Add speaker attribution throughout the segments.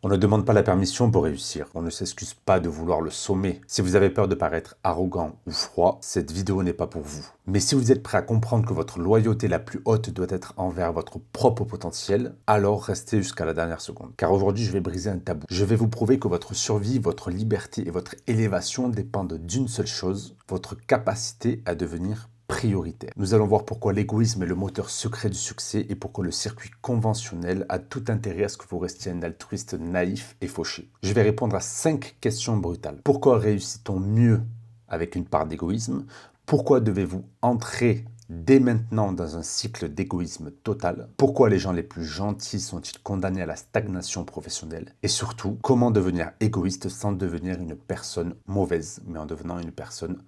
Speaker 1: On ne demande pas la permission pour réussir. On ne s'excuse pas de vouloir le sommet. Si vous avez peur de paraître arrogant ou froid, cette vidéo n'est pas pour vous. Mais si vous êtes prêt à comprendre que votre loyauté la plus haute doit être envers votre propre potentiel, alors restez jusqu'à la dernière seconde. Car aujourd'hui, je vais briser un tabou. Je vais vous prouver que votre survie, votre liberté et votre élévation dépendent d'une seule chose, votre capacité à devenir prioritaire. Nous allons voir pourquoi l'égoïsme est le moteur secret du succès et pourquoi le circuit conventionnel a tout intérêt à ce que vous restiez un altruiste naïf et fauché. Je vais répondre à 5 questions brutales. Pourquoi réussit-on mieux avec une part d'égoïsme? Pourquoi devez-vous entrer dès maintenant dans un cycle d'égoïsme total? Pourquoi les gens les plus gentils sont-ils condamnés à la stagnation professionnelle? Et surtout, comment devenir égoïste sans devenir une personne mauvaise, mais en devenant une personne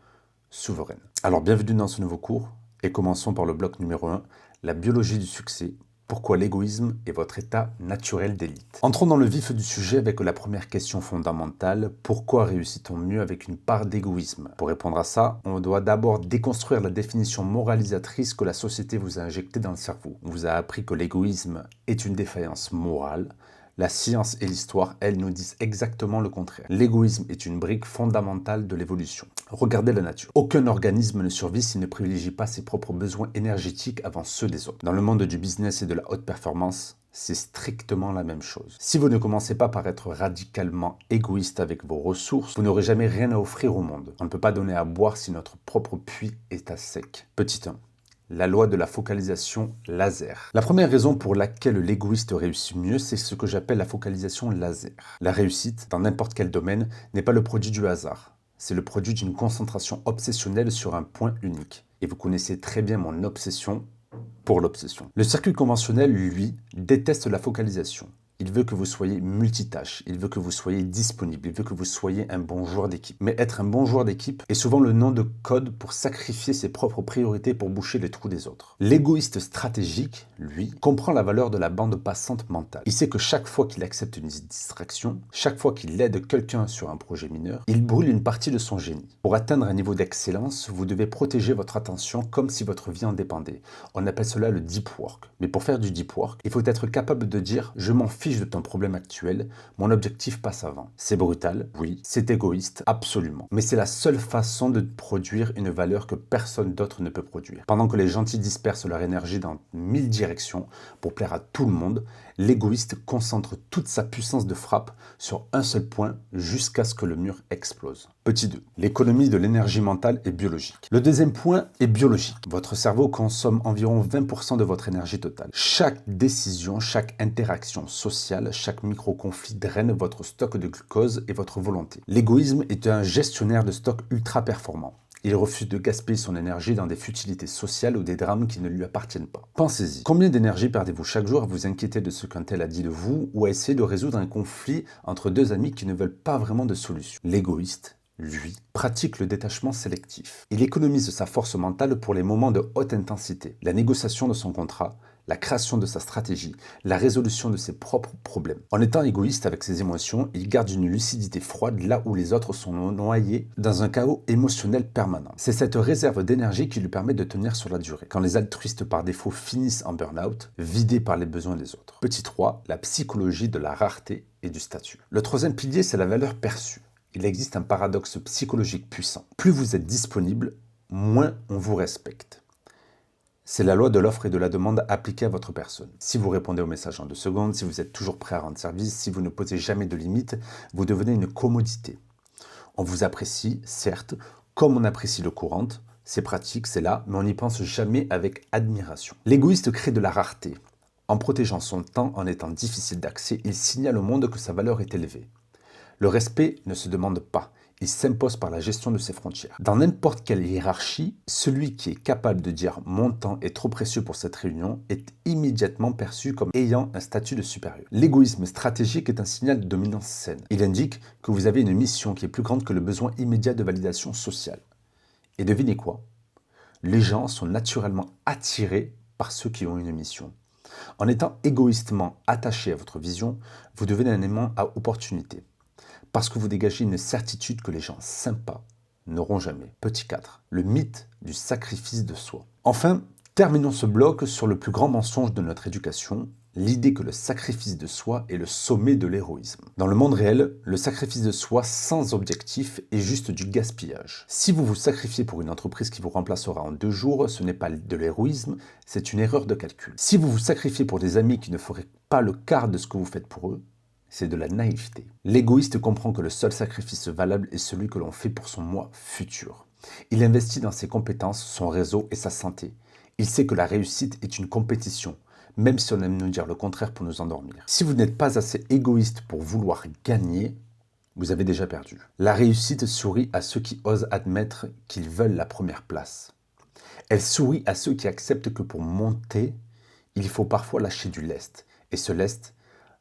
Speaker 1: souveraine. Alors bienvenue dans ce nouveau cours et commençons par le bloc numéro 1, la biologie du succès. Pourquoi l'égoïsme est votre état naturel d'élite? Entrons dans le vif du sujet avec la première question fondamentale. Pourquoi réussit-on mieux avec une part d'égoïsme? Pour répondre à ça, on doit d'abord déconstruire la définition moralisatrice que la société vous a injectée dans le cerveau. On vous a appris que l'égoïsme est une défaillance morale. La science et l'histoire, elles, nous disent exactement le contraire. L'égoïsme est une brique fondamentale de l'évolution. Regardez la nature. Aucun organisme ne survit s'il ne privilégie pas ses propres besoins énergétiques avant ceux des autres. Dans le monde du business et de la haute performance, c'est strictement la même chose. Si vous ne commencez pas par être radicalement égoïste avec vos ressources, vous n'aurez jamais rien à offrir au monde. On ne peut pas donner à boire si notre propre puits est à sec. Petit 1. La loi de la focalisation laser. La première raison pour laquelle l'égoïste réussit mieux, c'est ce que j'appelle la focalisation laser. La réussite, dans n'importe quel domaine, n'est pas le produit du hasard. C'est le produit d'une concentration obsessionnelle sur un point unique. Et vous connaissez très bien mon obsession pour l'obsession. Le circuit conventionnel, lui, déteste la focalisation. Il veut que vous soyez multitâche, il veut que vous soyez disponible, il veut que vous soyez un bon joueur d'équipe. Mais être un bon joueur d'équipe est souvent le nom de code pour sacrifier ses propres priorités pour boucher les trous des autres. L'égoïste stratégique, lui, comprend la valeur de la bande passante mentale. Il sait que chaque fois qu'il accepte une distraction, chaque fois qu'il aide quelqu'un sur un projet mineur, il brûle une partie de son génie. Pour atteindre un niveau d'excellence, vous devez protéger votre attention comme si votre vie en dépendait. On appelle cela le deep work. Mais pour faire du deep work, il faut être capable de dire « je m'en fiche de ton problème actuel, mon objectif passe avant ». C'est brutal, oui, c'est égoïste, absolument. Mais c'est la seule façon de produire une valeur que personne d'autre ne peut produire. Pendant que les gentils dispersent leur énergie dans 1000 directions pour plaire à tout le monde, l'égoïste concentre toute sa puissance de frappe sur un seul point jusqu'à ce que le mur explose. Petit 2. L'économie de l'énergie mentale est biologique. Le deuxième point est biologique. Votre cerveau consomme environ 20% de votre énergie totale. Chaque décision, chaque interaction sociale, chaque micro-conflit draine votre stock de glucose et votre volonté. L'égoïsme est un gestionnaire de stock ultra performant. Il refuse de gaspiller son énergie dans des futilités sociales ou des drames qui ne lui appartiennent pas. Pensez-y. Combien d'énergie perdez-vous chaque jour à vous inquiéter de ce qu'un tel a dit de vous ou à essayer de résoudre un conflit entre deux amis qui ne veulent pas vraiment de solution? L'égoïste, lui, pratique le détachement sélectif. Il économise sa force mentale pour les moments de haute intensité, la négociation de son contrat, la création de sa stratégie, la résolution de ses propres problèmes. En étant égoïste avec ses émotions, il garde une lucidité froide là où les autres sont noyés dans un chaos émotionnel permanent. C'est cette réserve d'énergie qui lui permet de tenir sur la durée. Quand les altruistes par défaut finissent en burn-out, vidés par les besoins des autres. Petit 3, la psychologie de la rareté et du statut. Le troisième pilier, c'est la valeur perçue. Il existe un paradoxe psychologique puissant. Plus vous êtes disponible, moins on vous respecte. C'est la loi de l'offre et de la demande appliquée à votre personne. Si vous répondez aux messages en 2 secondes, si vous êtes toujours prêt à rendre service, si vous ne posez jamais de limites, vous devenez une commodité. On vous apprécie, certes, comme on apprécie l'eau courante, c'est pratique, c'est là, mais on n'y pense jamais avec admiration. L'égoïste crée de la rareté. En protégeant son temps, en étant difficile d'accès, il signale au monde que sa valeur est élevée. Le respect ne se demande pas. Il s'impose par la gestion de ses frontières. Dans n'importe quelle hiérarchie, celui qui est capable de dire « mon temps est trop précieux pour cette réunion » est immédiatement perçu comme ayant un statut de supérieur. L'égoïsme stratégique est un signal de dominance saine. Il indique que vous avez une mission qui est plus grande que le besoin immédiat de validation sociale. Et devinez quoi? Les gens sont naturellement attirés par ceux qui ont une mission. En étant égoïstement attaché à votre vision, vous devenez un aimant à opportunité. Parce que vous dégagez une certitude que les gens sympas n'auront jamais. Petit 4. Le mythe du sacrifice de soi. Enfin, terminons ce bloc sur le plus grand mensonge de notre éducation, l'idée que le sacrifice de soi est le sommet de l'héroïsme. Dans le monde réel, le sacrifice de soi sans objectif est juste du gaspillage. Si vous vous sacrifiez pour une entreprise qui vous remplacera en 2 jours, ce n'est pas de l'héroïsme, c'est une erreur de calcul. Si vous vous sacrifiez pour des amis qui ne feraient pas le quart de ce que vous faites pour eux, c'est de la naïveté. L'égoïste comprend que le seul sacrifice valable est celui que l'on fait pour son moi futur. Il investit dans ses compétences, son réseau et sa santé. Il sait que la réussite est une compétition, même si on aime nous dire le contraire pour nous endormir. Si vous n'êtes pas assez égoïste pour vouloir gagner, vous avez déjà perdu. La réussite sourit à ceux qui osent admettre qu'ils veulent la première place. Elle sourit à ceux qui acceptent que pour monter, il faut parfois lâcher du lest. Et ce lest,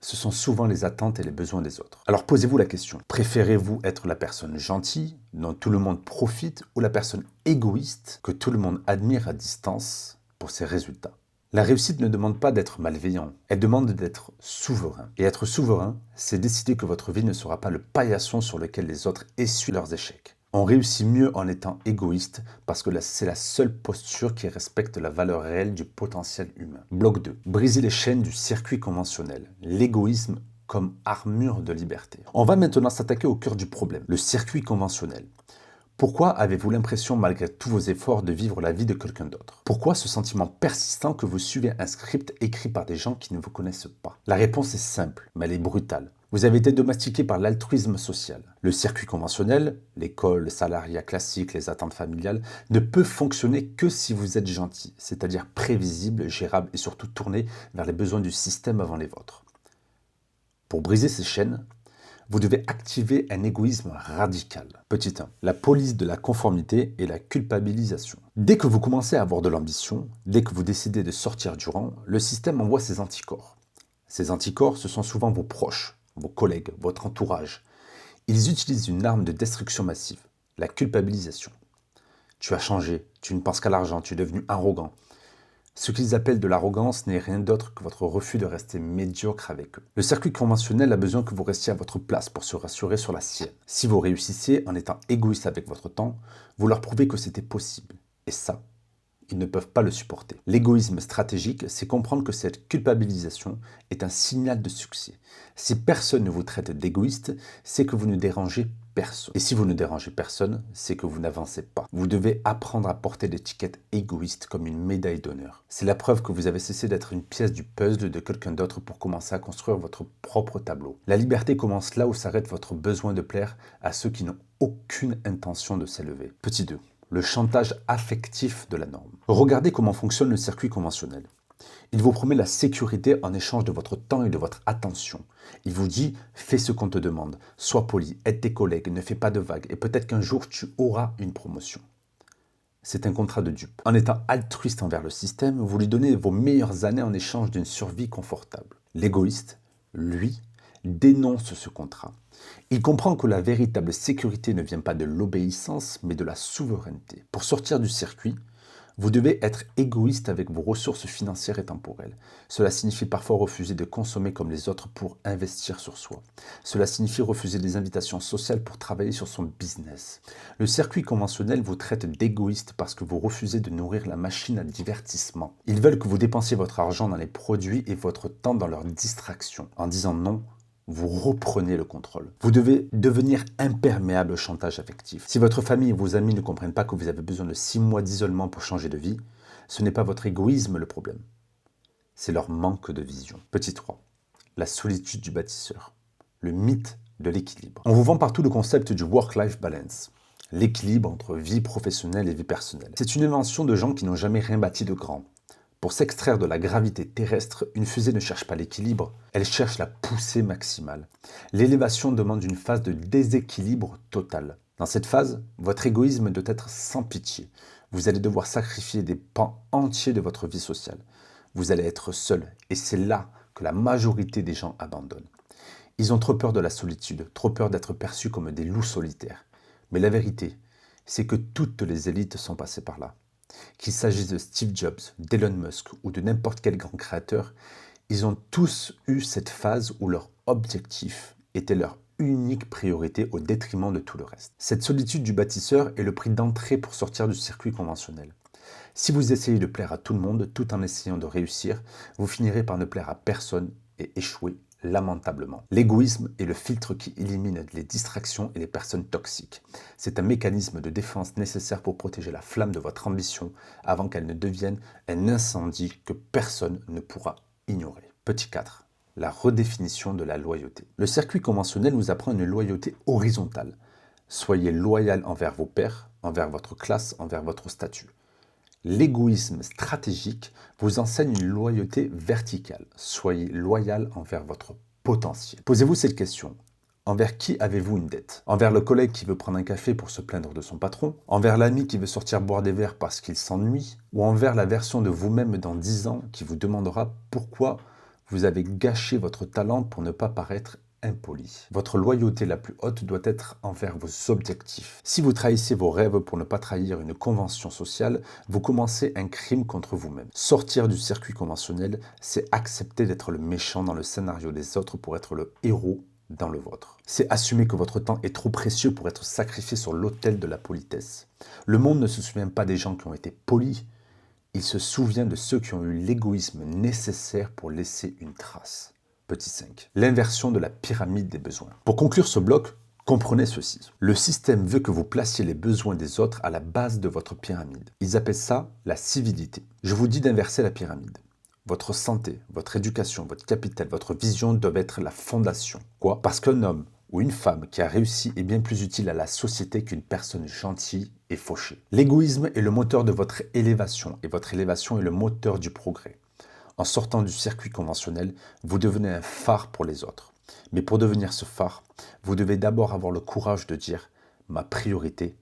Speaker 1: ce sont souvent les attentes et les besoins des autres. Alors posez-vous la question, préférez-vous être la personne gentille, dont tout le monde profite, ou la personne égoïste, que tout le monde admire à distance pour ses résultats? La réussite ne demande pas d'être malveillant, elle demande d'être souverain. Et être souverain, c'est décider que votre vie ne sera pas le paillasson sur lequel les autres essuient leurs échecs. On réussit mieux en étant égoïste parce que c'est la seule posture qui respecte la valeur réelle du potentiel humain. Bloc 2. Briser les chaînes du circuit conventionnel. L'égoïsme comme armure de liberté. On va maintenant s'attaquer au cœur du problème, le circuit conventionnel. Pourquoi avez-vous l'impression, malgré tous vos efforts, de vivre la vie de quelqu'un d'autre? Pourquoi ce sentiment persistant que vous suivez un script écrit par des gens qui ne vous connaissent pas? La réponse est simple, mais elle est brutale. Vous avez été domestiqué par l'altruisme social. Le circuit conventionnel, l'école, le salariat classique, les attentes familiales, ne peut fonctionner que si vous êtes gentil, c'est-à-dire prévisible, gérable et surtout tourné vers les besoins du système avant les vôtres. Pour briser ces chaînes, vous devez activer un égoïsme radical. Petit 1. La police de la conformité et la culpabilisation. Dès que vous commencez à avoir de l'ambition, dès que vous décidez de sortir du rang, le système envoie ses anticorps. Ces anticorps, ce sont souvent vos proches, vos collègues, votre entourage. Ils utilisent une arme de destruction massive, la culpabilisation. Tu as changé, tu ne penses qu'à l'argent, tu es devenu arrogant. Ce qu'ils appellent de l'arrogance n'est rien d'autre que votre refus de rester médiocre avec eux. Le circuit conventionnel a besoin que vous restiez à votre place pour se rassurer sur la sienne. Si vous réussissez en étant égoïste avec votre temps, vous leur prouvez que c'était possible. Et ça, ils ne peuvent pas le supporter. L'égoïsme stratégique, c'est comprendre que cette culpabilisation est un signal de succès. Si personne ne vous traite d'égoïste, c'est que vous ne dérangez personne. Et si vous ne dérangez personne, c'est que vous n'avancez pas. Vous devez apprendre à porter l'étiquette égoïste comme une médaille d'honneur. C'est la preuve que vous avez cessé d'être une pièce du puzzle de quelqu'un d'autre pour commencer à construire votre propre tableau. La liberté commence là où s'arrête votre besoin de plaire à ceux qui n'ont aucune intention de s'élever. Petit 2. Le chantage affectif de la norme. Regardez comment fonctionne le circuit conventionnel. Il vous promet la sécurité en échange de votre temps et de votre attention. Il vous dit « fais ce qu'on te demande, sois poli, aide tes collègues, ne fais pas de vagues et peut-être qu'un jour tu auras une promotion ». C'est un contrat de dupe. En étant altruiste envers le système, vous lui donnez vos meilleures années en échange d'une survie confortable. L'égoïste, lui, dénonce ce contrat. Il comprend que la véritable sécurité ne vient pas de l'obéissance, mais de la souveraineté. Pour sortir du circuit, vous devez être égoïste avec vos ressources financières et temporelles. Cela signifie parfois refuser de consommer comme les autres pour investir sur soi. Cela signifie refuser des invitations sociales pour travailler sur son business. Le circuit conventionnel vous traite d'égoïste parce que vous refusez de nourrir la machine à divertissement. Ils veulent que vous dépensiez votre argent dans les produits et votre temps dans leurs distractions. En disant non, vous reprenez le contrôle. Vous devez devenir imperméable au chantage affectif. Si votre famille et vos amis ne comprennent pas que vous avez besoin de 6 mois d'isolement pour changer de vie, ce n'est pas votre égoïsme le problème. C'est leur manque de vision. Petit 3. La solitude du bâtisseur. Le mythe de l'équilibre. On vous vend partout le concept du work-life balance. L'équilibre entre vie professionnelle et vie personnelle. C'est une invention de gens qui n'ont jamais rien bâti de grand. Pour s'extraire de la gravité terrestre, une fusée ne cherche pas l'équilibre, elle cherche la poussée maximale. L'élévation demande une phase de déséquilibre total. Dans cette phase, votre égoïsme doit être sans pitié. Vous allez devoir sacrifier des pans entiers de votre vie sociale. Vous allez être seul, et c'est là que la majorité des gens abandonnent. Ils ont trop peur de la solitude, trop peur d'être perçus comme des loups solitaires. Mais la vérité, c'est que toutes les élites sont passées par là. Qu'il s'agisse de Steve Jobs, d'Elon Musk ou de n'importe quel grand créateur, ils ont tous eu cette phase où leur objectif était leur unique priorité au détriment de tout le reste. Cette solitude du bâtisseur est le prix d'entrée pour sortir du circuit conventionnel. Si vous essayez de plaire à tout le monde tout en essayant de réussir, vous finirez par ne plaire à personne et échouer lamentablement. L'égoïsme est le filtre qui élimine les distractions et les personnes toxiques. C'est un mécanisme de défense nécessaire pour protéger la flamme de votre ambition avant qu'elle ne devienne un incendie que personne ne pourra ignorer. Petit 4. La redéfinition de la loyauté. Le circuit conventionnel nous apprend une loyauté horizontale. Soyez loyal envers vos pairs, envers votre classe, envers votre statut. L'égoïsme stratégique vous enseigne une loyauté verticale. Soyez loyal envers votre potentiel. Posez-vous cette question. Envers qui avez-vous une dette? Envers le collègue qui veut prendre un café pour se plaindre de son patron? Envers l'ami qui veut sortir boire des verres parce qu'il s'ennuie? Ou envers la version de vous-même dans 10 ans qui vous demandera pourquoi vous avez gâché votre talent pour ne pas paraître impoli. Votre loyauté la plus haute doit être envers vos objectifs. Si vous trahissez vos rêves pour ne pas trahir une convention sociale, vous commencez un crime contre vous-même. Sortir du circuit conventionnel, c'est accepter d'être le méchant dans le scénario des autres pour être le héros dans le vôtre. C'est assumer que votre temps est trop précieux pour être sacrifié sur l'autel de la politesse. Le monde ne se souvient pas des gens qui ont été polis, il se souvient de ceux qui ont eu l'égoïsme nécessaire pour laisser une trace. Petit 5. L'inversion de la pyramide des besoins. Pour conclure ce bloc, comprenez ceci. Le système veut que vous placiez les besoins des autres à la base de votre pyramide. Ils appellent ça la civilité. Je vous dis d'inverser la pyramide. Votre santé, votre éducation, votre capital, votre vision doivent être la fondation. Quoi? Parce qu'un homme ou une femme qui a réussi est bien plus utile à la société qu'une personne gentille et fauchée. L'égoïsme est le moteur de votre élévation et votre élévation est le moteur du progrès. En sortant du circuit conventionnel, vous devenez un phare pour les autres. Mais pour devenir ce phare, vous devez d'abord avoir le courage de dire « ma priorité,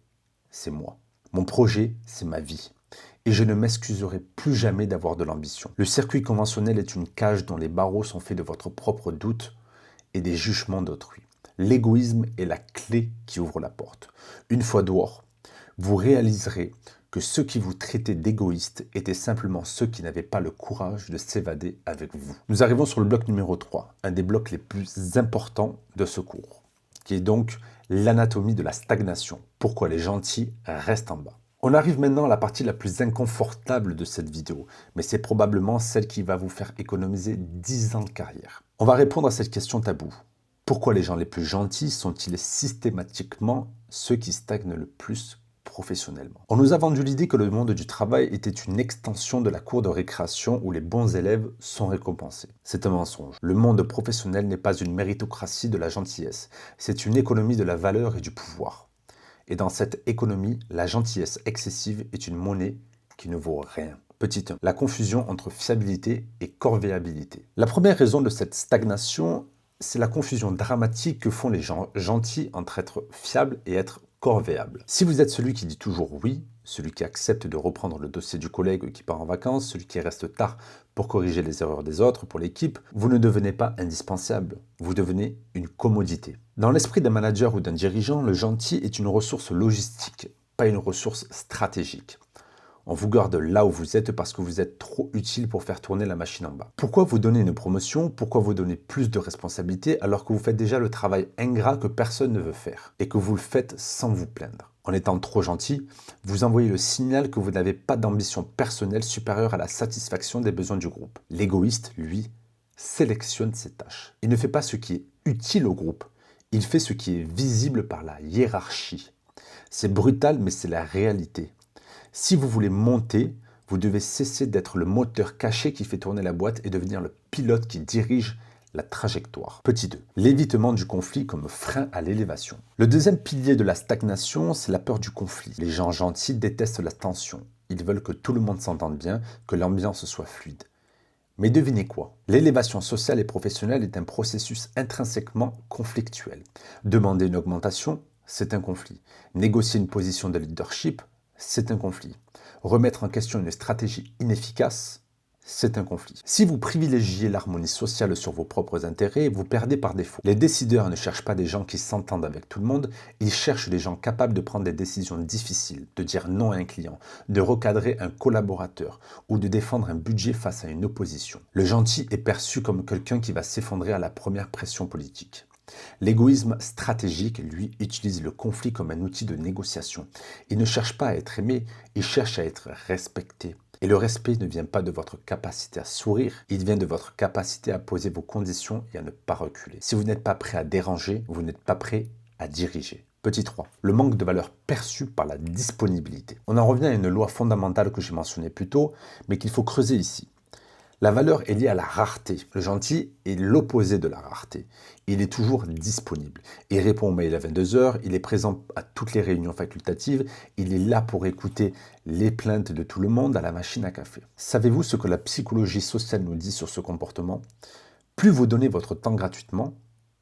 Speaker 1: c'est moi. Mon projet, c'est ma vie. Et je ne m'excuserai plus jamais d'avoir de l'ambition. » Le circuit conventionnel est une cage dont les barreaux sont faits de votre propre doute et des jugements d'autrui. L'égoïsme est la clé qui ouvre la porte. Une fois dehors, vous réaliserez que ceux qui vous traitaient d'égoïstes étaient simplement ceux qui n'avaient pas le courage de s'évader avec vous. Nous arrivons sur le bloc numéro 3, un des blocs les plus importants de ce cours, qui est donc l'anatomie de la stagnation. Pourquoi les gentils restent en bas. On arrive maintenant à la partie la plus inconfortable de cette vidéo, mais c'est probablement celle qui va vous faire économiser 10 ans de carrière. On va répondre à cette question taboue. Pourquoi les gens les plus gentils sont-ils systématiquement ceux qui stagnent le plus professionnellement? On nous a vendu l'idée que le monde du travail était une extension de la cour de récréation où les bons élèves sont récompensés. C'est un mensonge. Le monde professionnel n'est pas une méritocratie de la gentillesse, c'est une économie de la valeur et du pouvoir. Et dans cette économie, la gentillesse excessive est une monnaie qui ne vaut rien. Petit 1. La confusion entre fiabilité et corvéabilité. La première raison de cette stagnation, c'est la confusion dramatique que font les gens gentils entre être fiable et être corvéable. Si vous êtes celui qui dit toujours oui, celui qui accepte de reprendre le dossier du collègue qui part en vacances, celui qui reste tard pour corriger les erreurs des autres, pour l'équipe, vous ne devenez pas indispensable, vous devenez une commodité. Dans l'esprit d'un manager ou d'un dirigeant, le gentil est une ressource logistique, pas une ressource stratégique. On vous garde là où vous êtes parce que vous êtes trop utile pour faire tourner la machine en bas. Pourquoi vous donner une promotion? Pourquoi vous donner plus de responsabilités alors que vous faites déjà le travail ingrat que personne ne veut faire et que vous le faites sans vous plaindre? En étant trop gentil, vous envoyez le signal que vous n'avez pas d'ambition personnelle supérieure à la satisfaction des besoins du groupe. L'égoïste, lui, sélectionne ses tâches. Il ne fait pas ce qui est utile au groupe, il fait ce qui est visible par la hiérarchie. C'est brutal, mais c'est la réalité. Si vous voulez monter, vous devez cesser d'être le moteur caché qui fait tourner la boîte et devenir le pilote qui dirige la trajectoire. Petit 2. L'évitement du conflit comme frein à l'élévation. Le deuxième pilier de la stagnation, c'est la peur du conflit. Les gens gentils détestent la tension. Ils veulent que tout le monde s'entende bien, que l'ambiance soit fluide. Mais devinez quoi? L'élévation sociale et professionnelle est un processus intrinsèquement conflictuel. Demander une augmentation, c'est un conflit. Négocier une position de leadership, c'est un conflit. Remettre en question une stratégie inefficace, c'est un conflit. Si vous privilégiez l'harmonie sociale sur vos propres intérêts, vous perdez par défaut. Les décideurs ne cherchent pas des gens qui s'entendent avec tout le monde, ils cherchent des gens capables de prendre des décisions difficiles, de dire non à un client, de recadrer un collaborateur ou de défendre un budget face à une opposition. Le gentil est perçu comme quelqu'un qui va s'effondrer à la première pression politique. L'égoïsme stratégique, lui, utilise le conflit comme un outil de négociation. Il ne cherche pas à être aimé, il cherche à être respecté. Et le respect ne vient pas de votre capacité à sourire, il vient de votre capacité à poser vos conditions et à ne pas reculer. Si vous n'êtes pas prêt à déranger, vous n'êtes pas prêt à diriger. Petit 3. Le manque de valeur perçue par la disponibilité. On en revient à une loi fondamentale que j'ai mentionnée plus tôt, mais qu'il faut creuser ici. La valeur est liée à la rareté. Le gentil est l'opposé de la rareté. Il est toujours disponible. Il répond aux mails à 22 heures, il est présent à toutes les réunions facultatives, il est là pour écouter les plaintes de tout le monde à la machine à café. Savez-vous ce que la psychologie sociale nous dit sur ce comportement ? Plus vous donnez votre temps gratuitement,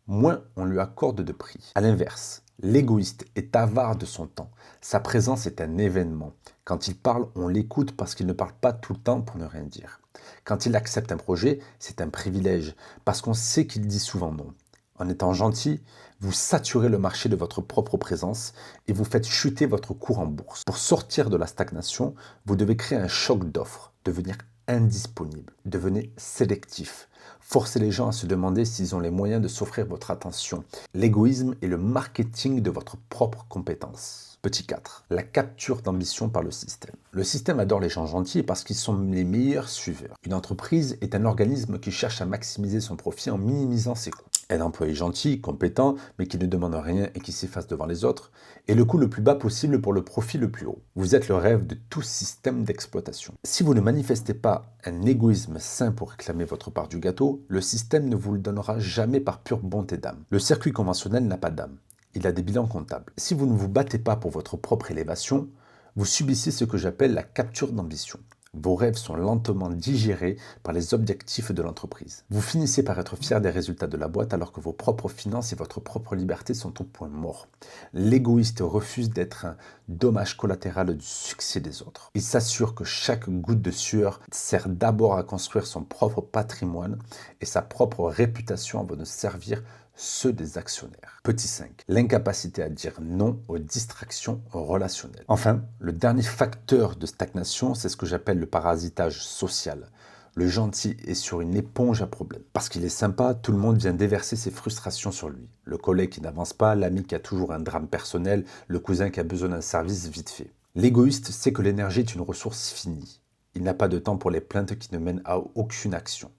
Speaker 1: moins on lui accorde de prix. À l'inverse, l'égoïste est avare de son temps. Sa présence est un événement. Quand il parle, on l'écoute parce qu'il ne parle pas tout le temps pour ne rien dire. Quand il accepte un projet, c'est un privilège, parce qu'on sait qu'il dit souvent non. En étant gentil, vous saturez le marché de votre propre présence et vous faites chuter votre cours en bourse. Pour sortir de la stagnation, vous devez créer un choc d'offres, devenir indisponible, devenez sélectif. Forcez les gens à se demander s'ils ont les moyens de s'offrir votre attention. L'égoïsme est le marketing de votre propre compétence. Petit 4. La capture d'ambition par le système. Le système adore les gens gentils parce qu'ils sont les meilleurs suiveurs. Une entreprise est un organisme qui cherche à maximiser son profit en minimisant ses coûts. Un employé gentil, compétent, mais qui ne demande rien et qui s'efface devant les autres, est le coût le plus bas possible pour le profit le plus haut. Vous êtes le rêve de tout système d'exploitation. Si vous ne manifestez pas un égoïsme sain pour réclamer votre part du gâteau, le système ne vous le donnera jamais par pure bonté d'âme. Le circuit conventionnel n'a pas d'âme. Il a des bilans comptables. Si vous ne vous battez pas pour votre propre élévation, vous subissez ce que j'appelle la capture d'ambition. Vos rêves sont lentement digérés par les objectifs de l'entreprise. Vous finissez par être fier des résultats de la boîte alors que vos propres finances et votre propre liberté sont au point mort. L'égoïste refuse d'être un dommage collatéral du succès des autres. Il s'assure que chaque goutte de sueur sert d'abord à construire son propre patrimoine et sa propre réputation avant de servir ceux des actionnaires. Petit 5. L'incapacité à dire non aux distractions relationnelles. Enfin, le dernier facteur de stagnation, c'est ce que j'appelle le parasitage social. Le gentil est sur une éponge à problème. Parce qu'il est sympa, tout le monde vient déverser ses frustrations sur lui. Le collègue qui n'avance pas, l'ami qui a toujours un drame personnel, le cousin qui a besoin d'un service vite fait. L'égoïste sait que l'énergie est une ressource finie. Il n'a pas de temps pour les plaintes qui ne mènent à aucune action.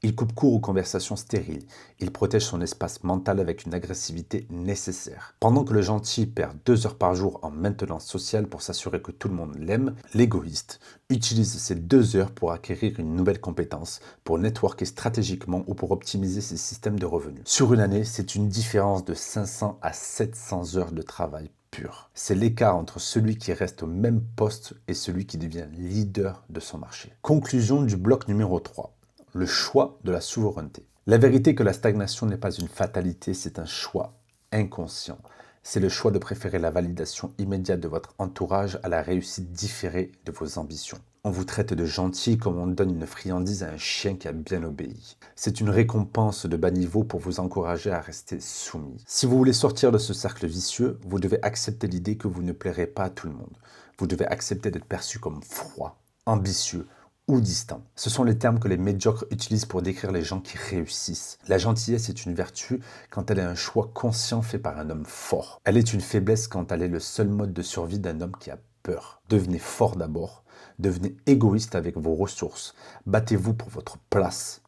Speaker 1: Il coupe court aux conversations stériles. Il protège son espace mental avec une agressivité nécessaire. Pendant que le gentil perd 2 heures par jour en maintenance sociale pour s'assurer que tout le monde l'aime, l'égoïste utilise ces 2 heures pour acquérir une nouvelle compétence, pour networker stratégiquement ou pour optimiser ses systèmes de revenus. Sur une année, c'est une différence de 500 à 700 heures de travail pur. C'est l'écart entre celui qui reste au même poste et celui qui devient leader de son marché. Conclusion du bloc numéro 3. Le choix de la souveraineté. La vérité est que la stagnation n'est pas une fatalité, c'est un choix inconscient. C'est le choix de préférer la validation immédiate de votre entourage à la réussite différée de vos ambitions. On vous traite de gentil comme on donne une friandise à un chien qui a bien obéi. C'est une récompense de bas niveau pour vous encourager à rester soumis. Si vous voulez sortir de ce cercle vicieux, vous devez accepter l'idée que vous ne plairez pas à tout le monde. Vous devez accepter d'être perçu comme froid, ambitieux, ou distant. Ce sont les termes que les médiocres utilisent pour décrire les gens qui réussissent. La gentillesse est une vertu quand elle est un choix conscient fait par un homme fort. Elle est une faiblesse quand elle est le seul mode de survie d'un homme qui a peur. Devenez fort d'abord. Devenez égoïste avec vos ressources. Battez-vous pour votre place.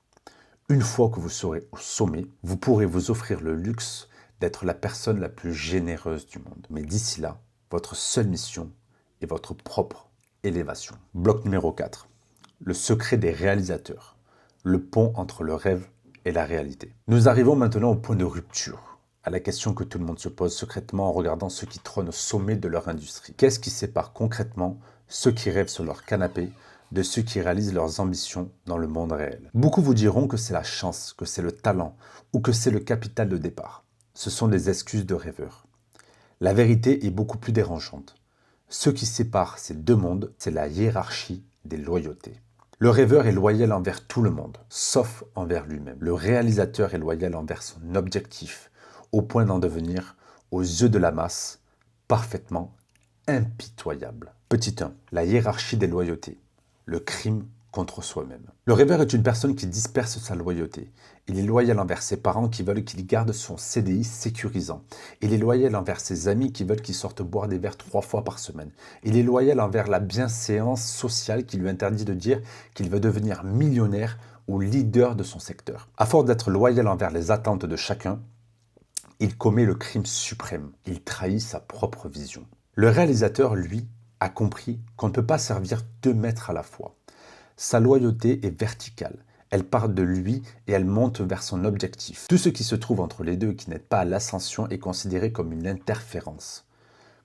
Speaker 1: Une fois que vous serez au sommet, vous pourrez vous offrir le luxe d'être la personne la plus généreuse du monde. Mais d'ici là, votre seule mission est votre propre élévation. Bloc numéro 4. Le secret des réalisateurs, le pont entre le rêve et la réalité. Nous arrivons maintenant au point de rupture, à la question que tout le monde se pose secrètement en regardant ceux qui trônent au sommet de leur industrie. Qu'est-ce qui sépare concrètement ceux qui rêvent sur leur canapé de ceux qui réalisent leurs ambitions dans le monde réel? Beaucoup vous diront que c'est la chance, que c'est le talent ou que c'est le capital de départ. Ce sont des excuses de rêveurs. La vérité est beaucoup plus dérangeante. Ce qui sépare ces deux mondes, c'est la hiérarchie des loyautés. Le rêveur est loyal envers tout le monde, sauf envers lui-même. Le réalisateur est loyal envers son objectif, au point d'en devenir, aux yeux de la masse, parfaitement impitoyable. Petit 1. La hiérarchie des loyautés. Le crime contre soi-même. Le rêveur est une personne qui disperse sa loyauté. Il est loyal envers ses parents qui veulent qu'il garde son CDI sécurisant. Il est loyal envers ses amis qui veulent qu'il sorte boire des verres 3 fois par semaine. Il est loyal envers la bienséance sociale qui lui interdit de dire qu'il veut devenir millionnaire ou leader de son secteur. À force d'être loyal envers les attentes de chacun, il commet le crime suprême. Il trahit sa propre vision. Le réalisateur, lui, a compris qu'on ne peut pas servir 2 maîtres à la fois. Sa loyauté est verticale. Elle part de lui et elle monte vers son objectif. Tout ce qui se trouve entre les deux et qui n'aide pas à l'ascension est considéré comme une interférence.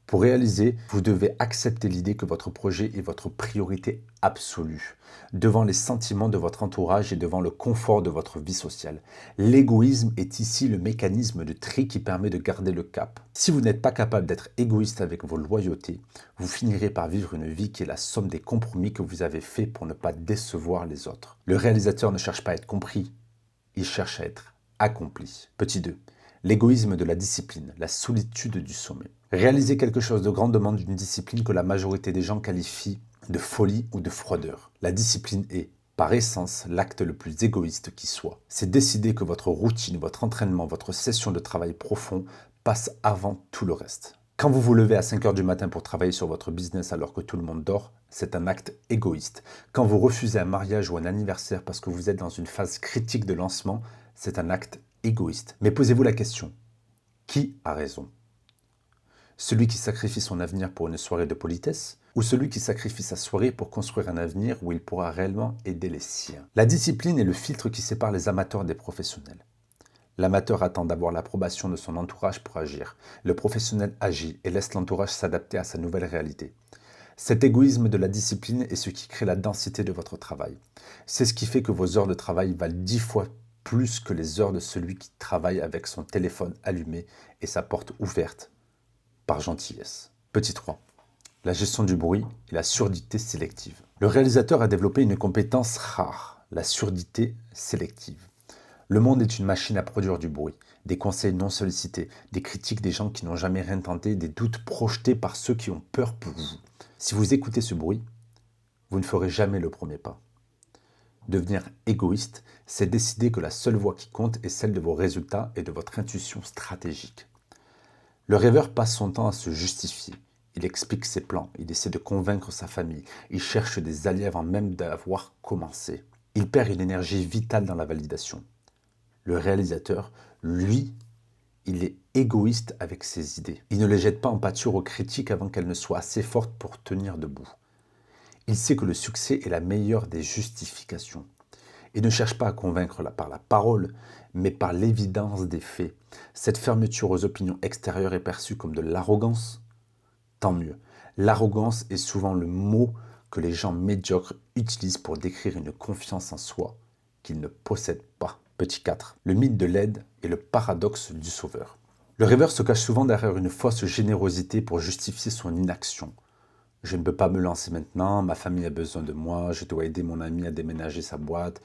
Speaker 1: Pour réaliser, vous devez accepter l'idée que votre projet est votre priorité absolue, devant les sentiments de votre entourage et devant le confort de votre vie sociale. L'égoïsme est ici le mécanisme de tri qui permet de garder le cap. Si vous n'êtes pas capable d'être égoïste avec vos loyautés, vous finirez par vivre une vie qui est la somme des compromis que vous avez faits pour ne pas décevoir les autres. Le réalisateur ne cherche pas à être compris, il cherche à être accompli. Petit 2. L'égoïsme de la discipline, la solitude du sommet. Réaliser quelque chose de grand demande une discipline que la majorité des gens qualifient de folie ou de froideur. La discipline est, par essence, l'acte le plus égoïste qui soit. C'est décider que votre routine, votre entraînement, votre session de travail profond passe avant tout le reste. Quand vous vous levez à 5 heures du matin pour travailler sur votre business alors que tout le monde dort, c'est un acte égoïste. Quand vous refusez un mariage ou un anniversaire parce que vous êtes dans une phase critique de lancement, c'est un acte égoïste. Mais posez-vous la question, qui a raison ? Celui qui sacrifie son avenir pour une soirée de politesse ou celui qui sacrifie sa soirée pour construire un avenir où il pourra réellement aider les siens? La discipline est le filtre qui sépare les amateurs des professionnels. L'amateur attend d'avoir l'approbation de son entourage pour agir. Le professionnel agit et laisse l'entourage s'adapter à sa nouvelle réalité. Cet égoïsme de la discipline est ce qui crée la densité de votre travail. C'est ce qui fait que vos heures de travail valent 10 fois plus que les heures de celui qui travaille avec son téléphone allumé et sa porte ouverte par gentillesse. Petit 3. La gestion du bruit et la surdité sélective. Le réalisateur a développé une compétence rare, la surdité sélective. Le monde est une machine à produire du bruit, des conseils non sollicités, des critiques des gens qui n'ont jamais rien tenté, des doutes projetés par ceux qui ont peur pour vous. Si vous écoutez ce bruit, vous ne ferez jamais le premier pas. Devenir égoïste, c'est décider que la seule voix qui compte est celle de vos résultats et de votre intuition stratégique. Le rêveur passe son temps à se justifier. Il explique ses plans, il essaie de convaincre sa famille, il cherche des alliés avant même d'avoir commencé. Il perd une énergie vitale dans la validation. Le réalisateur, lui, il est égoïste avec ses idées. Il ne les jette pas en pâture aux critiques avant qu'elles ne soient assez fortes pour tenir debout. Il sait que le succès est la meilleure des justifications. Il ne cherche pas à convaincre par la parole, mais par l'évidence des faits. Cette fermeture aux opinions extérieures est perçue comme de l'arrogance. Tant mieux. L'arrogance est souvent le mot que les gens médiocres utilisent pour décrire une confiance en soi qu'ils ne possèdent pas. Petit 4. Le mythe de l'aide et le paradoxe du sauveur. Le rêveur se cache souvent derrière une fausse générosité pour justifier son inaction. Je ne peux pas me lancer maintenant, ma famille a besoin de moi, je dois aider mon ami à déménager sa boîte.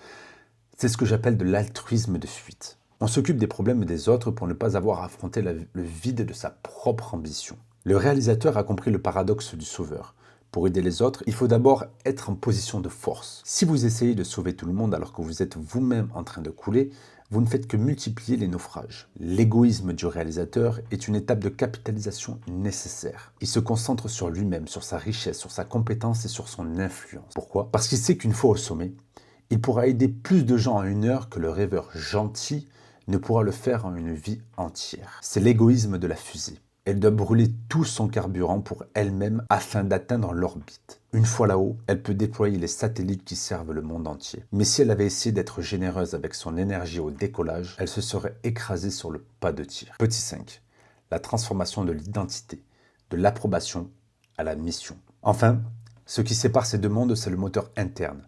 Speaker 1: C'est ce que j'appelle de l'altruisme de fuite. On s'occupe des problèmes des autres pour ne pas avoir à affronter le vide de sa propre ambition. Le réalisateur a compris le paradoxe du sauveur. Pour aider les autres, il faut d'abord être en position de force. Si vous essayez de sauver tout le monde alors que vous êtes vous-même en train de couler, vous ne faites que multiplier les naufrages. L'égoïsme du réalisateur est une étape de capitalisation nécessaire. Il se concentre sur lui-même, sur sa richesse, sur sa compétence et sur son influence. Pourquoi ? Parce qu'il sait qu'une fois au sommet, il pourra aider plus de gens en une heure que le rêveur gentil ne pourra le faire en une vie entière. C'est l'égoïsme de la fusée. Elle doit brûler tout son carburant pour elle-même afin d'atteindre l'orbite. Une fois là-haut, elle peut déployer les satellites qui servent le monde entier. Mais si elle avait essayé d'être généreuse avec son énergie au décollage, elle se serait écrasée sur le pas de tir. Petit 5. La transformation de l'identité, de l'approbation à la mission. Enfin, ce qui sépare ces deux mondes, c'est le moteur interne.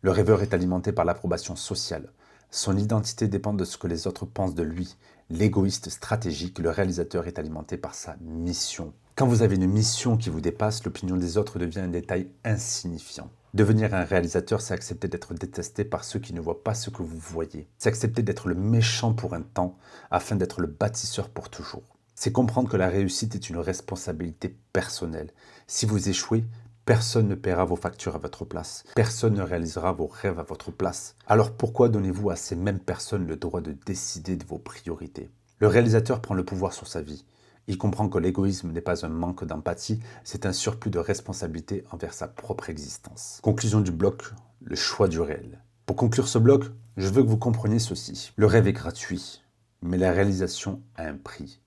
Speaker 1: Le rêveur est alimenté par l'approbation sociale. Son identité dépend de ce que les autres pensent de lui. L'égoïste stratégique, le réalisateur est alimenté par sa mission. Quand vous avez une mission qui vous dépasse, l'opinion des autres devient un détail insignifiant. Devenir un réalisateur, c'est accepter d'être détesté par ceux qui ne voient pas ce que vous voyez. C'est accepter d'être le méchant pour un temps, afin d'être le bâtisseur pour toujours. C'est comprendre que la réussite est une responsabilité personnelle. Si vous échouez, Personne ne paiera vos factures à votre place. Personne ne réalisera vos rêves à votre place. Alors pourquoi donnez-vous à ces mêmes personnes le droit de décider de vos priorités? Le réalisateur prend le pouvoir sur sa vie. Il comprend que l'égoïsme n'est pas un manque d'empathie, c'est un surplus de responsabilité envers sa propre existence. Conclusion du bloc, le choix du réel. Pour conclure ce bloc, je veux que vous compreniez ceci. Le rêve est gratuit, mais la réalisation a un prix.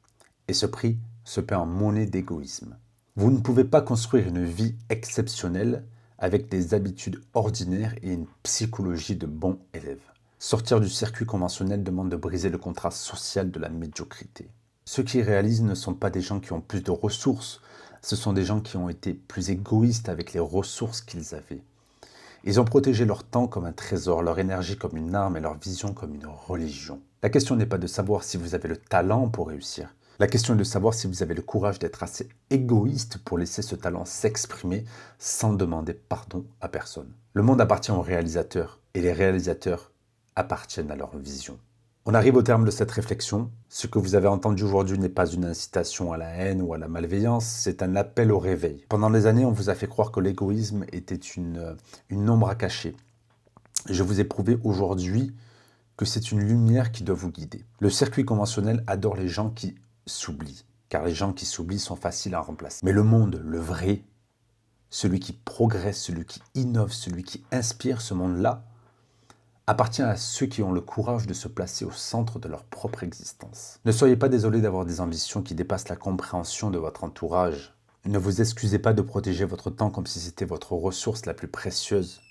Speaker 1: Et ce prix se paie en monnaie d'égoïsme. Vous ne pouvez pas construire une vie exceptionnelle avec des habitudes ordinaires et une psychologie de bon élève. Sortir du circuit conventionnel demande de briser le contrat social de la médiocrité. Ceux qui réalisent ne sont pas des gens qui ont plus de ressources, ce sont des gens qui ont été plus égoïstes avec les ressources qu'ils avaient. Ils ont protégé leur temps comme un trésor, leur énergie comme une arme et leur vision comme une religion. La question n'est pas de savoir si vous avez le talent pour réussir. La question est de savoir si vous avez le courage d'être assez égoïste pour laisser ce talent s'exprimer sans demander pardon à personne. Le monde appartient aux réalisateurs et les réalisateurs appartiennent à leur vision. On arrive au terme de cette réflexion. Ce que vous avez entendu aujourd'hui n'est pas une incitation à la haine ou à la malveillance, c'est un appel au réveil. Pendant des années, on vous a fait croire que l'égoïsme était une ombre à cacher. Je vous ai prouvé aujourd'hui que c'est une lumière qui doit vous guider. Le circuit conventionnel adore les gens qui s'oublient, car les gens qui s'oublient sont faciles à remplacer. Mais le monde, le vrai, celui qui progresse, celui qui innove, celui qui inspire, ce monde-là, appartient à ceux qui ont le courage de se placer au centre de leur propre existence. Ne soyez pas désolé d'avoir des ambitions qui dépassent la compréhension de votre entourage. Ne vous excusez pas de protéger votre temps comme si c'était votre ressource la plus précieuse,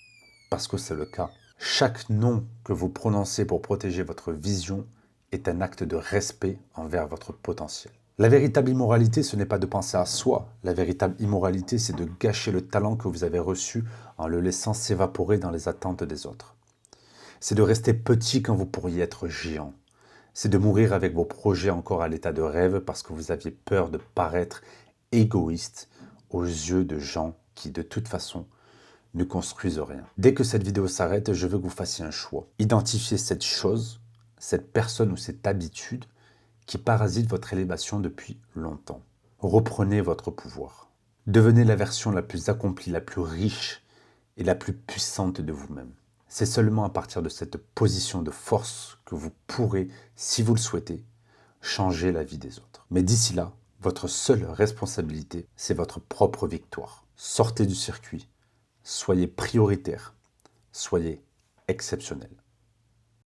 Speaker 1: parce que c'est le cas. Chaque nom que vous prononcez pour protéger votre vision est un acte de respect envers votre potentiel. La véritable immoralité, ce n'est pas de penser à soi. La véritable immoralité, c'est de gâcher le talent que vous avez reçu en le laissant s'évaporer dans les attentes des autres. C'est de rester petit quand vous pourriez être géant. C'est de mourir avec vos projets encore à l'état de rêve parce que vous aviez peur de paraître égoïste aux yeux de gens qui, de toute façon, ne construisent rien. Dès que cette vidéo s'arrête, je veux que vous fassiez un choix. Identifiez cette chose, cette personne ou cette habitude qui parasite votre élévation depuis longtemps. Reprenez votre pouvoir. Devenez la version la plus accomplie, la plus riche et la plus puissante de vous-même. C'est seulement à partir de cette position de force que vous pourrez, si vous le souhaitez, changer la vie des autres. Mais d'ici là, votre seule responsabilité, c'est votre propre victoire. Sortez du circuit, soyez prioritaire, soyez exceptionnel.